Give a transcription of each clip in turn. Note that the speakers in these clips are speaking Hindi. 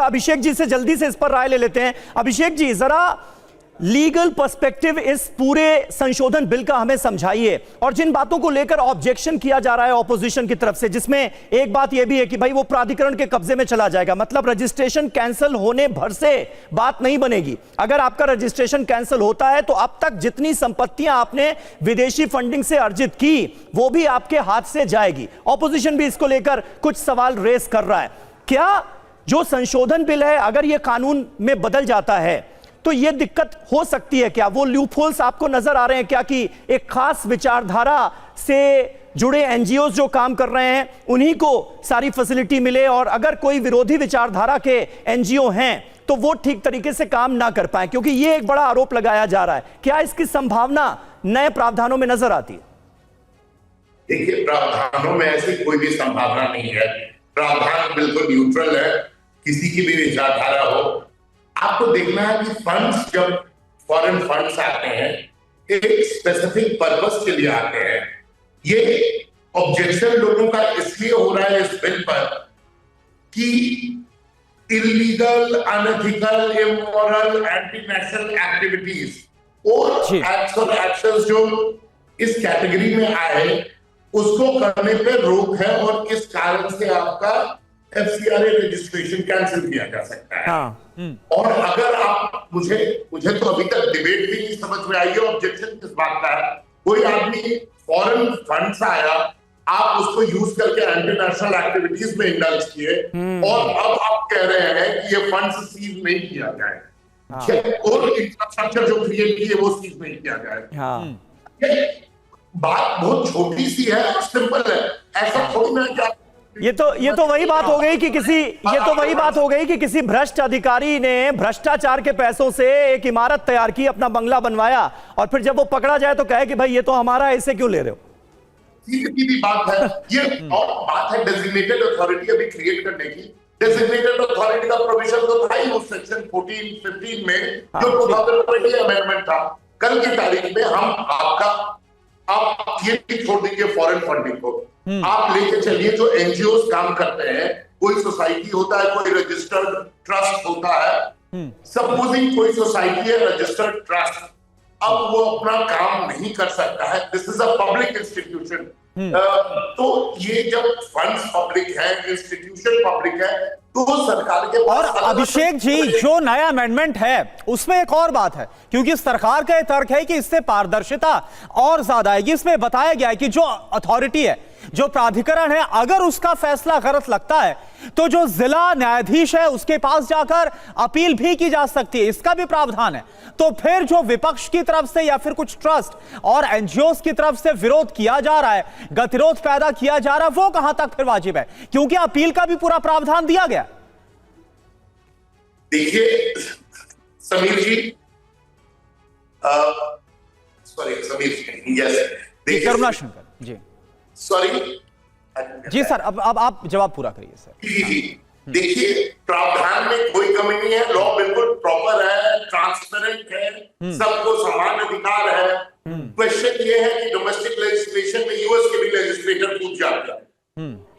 अभिषेक जी से जल्दी से इस पर राय ले लेते हैं। अभिषेक जी, जरा लीगल पर्सपेक्टिव इस पूरे संशोधन बिल का हमें समझाइए, और जिन बातों को लेकर ऑब्जेक्शन किया जा रहा है ऑपोजिशन की तरफ से, जिसमें एक बात यह भी है कि भाई वो प्राधिकरण के कब्जे में चला जाएगा, मतलब रजिस्ट्रेशन कैंसिल होने भर से बात नहीं बनेगी। अगर आपका रजिस्ट्रेशन कैंसिल होता है तो अब तक जितनी संपत्तियां आपने विदेशी फंडिंग से अर्जित की वो भी आपके हाथ से जाएगी। ऑपोजिशन भी इसको लेकर कुछ सवाल रेस कर रहा है। क्या जो संशोधन बिल है अगर यह कानून में बदल जाता है तो यह दिक्कत हो सकती है? क्या वो लूपहोल्स आपको नजर आ रहे हैं क्या कि एक खास विचारधारा से जुड़े एनजीओ जो काम कर रहे हैं उन्हीं को सारी फैसिलिटी मिले, और अगर कोई विरोधी विचारधारा के एनजीओ हैं तो वो ठीक तरीके से काम ना कर पाए? क्योंकि यह एक बड़ा आरोप लगाया जा रहा है। क्या इसकी संभावना नए प्रावधानों में नजर आती है? देखिए, प्रावधानों में ऐसी कोई भी संभावना नहीं है। प्रावधान बिल्कुल न्यूट्रल है, किसी की भी विचारधारा हो। आपको देखना है कि फंड्स, जब फॉरेन फंड्स आते हैं एक स्पेसिफिक पर्पस के लिए आते हैं। ये ऑब्जेक्शन लोगों का इसलिए हो रहा है इस बिल पर कि illegal, unethical, immoral, anti national activities और एक्ट्स और एक्शंस जो इस कैटेगरी में आए उसको करने पे रोक है, और इस कारण से आपका एफसीआरए रजिस्ट्रेशन कैंसिल किया जा सकता है। और अगर आप मुझे तो अभी तक डिबेट भी नहीं समझ में आई है ऑब्जेक्शन किस बात का है। कोई आदमी फॉरेन फंड से आया, आप उसको यूज करके एंटी नेशनल एक्टिविटीज में इंडल्ज किए, और अब आप कह रहे हैं कि ये फंड सीज नहीं किया जाए, और इंफ्रास्ट्रक्चर जो क्रिएट किए वो सीज नहीं किया जाए। बात बहुत छोटी सी है और सिंपल है। ऐसा थोड़ी ना क्या ये तो वही बात हो गई कि किसी भ्रष्ट अधिकारी ने भ्रष्टाचार के पैसों से एक इमारत तैयार की, अपना बंगला बनवाया, और फिर जब वो पकड़ा जाए तो कहे कि भाई ये तो हमारा है, ऐसे क्यों ले रहे हो? सीधी भी बात है ये। और बात है डेजिग्नेटेड अथॉरिटी अभी क्रिएट करने की। डेजिग्नेटेड अथॉरिटी का प्रोविजन तो था ही उस सेक्शन 14-15 में जो 2020 अमेंडमेंट था। कल की तारीख में हम आप ये छोड़ दीजिए फॉरेन फंडिंग को, आप लेके चलिए जो एनजीओ काम करते हैं, कोई सोसाइटी होता है, कोई रजिस्टर्ड ट्रस्ट होता है। सपोजिंग कोई सोसाइटी है रजिस्टर्ड ट्रस्ट, अब वो अपना काम नहीं कर सकता है, this is a public institution. तो ये जब फंड्स पब्लिक है, इंस्टीट्यूशन पब्लिक है, तो सरकार के और अभिषेक जी, जो नया अमेंडमेंट है उसमें एक और बात है, क्योंकि सरकार का यह तर्क है कि इससे पारदर्शिता और ज्यादा आएगी। इसमें बताया गया है कि जो अथॉरिटी है, जो प्राधिकरण है, अगर उसका फैसला गलत लगता है तो जो जिला न्यायाधीश है उसके पास जाकर अपील भी की जा सकती है, इसका भी प्रावधान है। तो फिर जो विपक्ष की तरफ से या फिर कुछ ट्रस्ट और एनजीओज की तरफ से विरोध किया जा रहा है, गतिरोध पैदा किया जा रहा है, वो कहां तक फिर वाजिब है? क्योंकि अपील का भी पूरा प्रावधान दिया गया। देखिए समीर जी, यस करुणाशंकर जी, सॉरी जी सर, अब आप जवाब पूरा करिए सर। जी, देखिए प्रावधान में कोई कमी नहीं है, लॉ बिल्कुल प्रॉपर है, ट्रांसपेरेंट है, सबको समान अधिकार है। क्वेश्चन ये है कि डोमेस्टिक लेजिस्लेशन में यूएस के भी लेजिस्लेटर पूछ जाते हैं।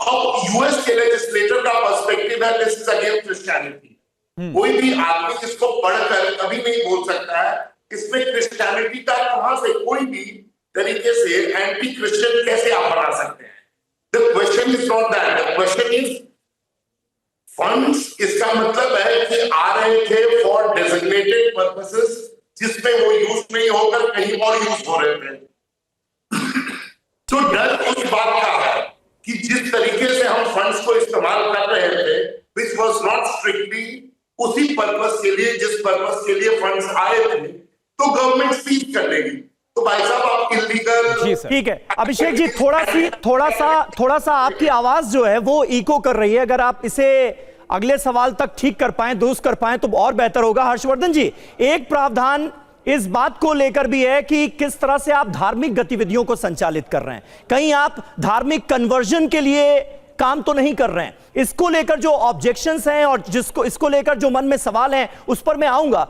अब यूएस के लेजिस्लेटर का पर्सपेक्टिव है दिस इज अगेंस्ट क्रिश्चियनिटी। कोई भी आदमी इसको पढ़कर कभी नहीं बोल सकता है इसमें क्रिश्चियनिटी का कहां से, कोई भी तरीके से एंटी क्रिश्चियन कैसे आप बना सकते हैं। The question is not that. The question is funds, इसका मतलब है कि आ रहे थे for designated purposes जिसमें वो यूज नहीं होकर कहीं और यूज हो रहे थे। तो डर उस बात का है कि जिस तरीके से हम फंड्स को इस्तेमाल कर रहे थे, which was not strictly उसी पर्पस के लिए जिस पर्पस के लिए फंड्स आए थे, तो गवर्नमेंट सीज कर लेगी। तो भाई साहब आप इल्लीगल। ठीक है अभिषेक जी, थोड़ा सा आपकी आवाज जो है वो इको कर रही है। अगर आप इसे अगले सवाल तक ठीक कर पाएं, दुरुस्त कर पाएं तो और बेहतर होगा। हर्षवर्धन जी, एक प्रावधान इस बात को लेकर भी है कि किस तरह से आप धार्मिक गतिविधियों को संचालित कर रहे हैं, कहीं आप धार्मिक कन्वर्जन के लिए काम तो नहीं कर रहे हैं। इसको लेकर जो ऑब्जेक्शंस हैं और इसको लेकर जो मन में सवाल हैं उस पर मैं आऊंगा।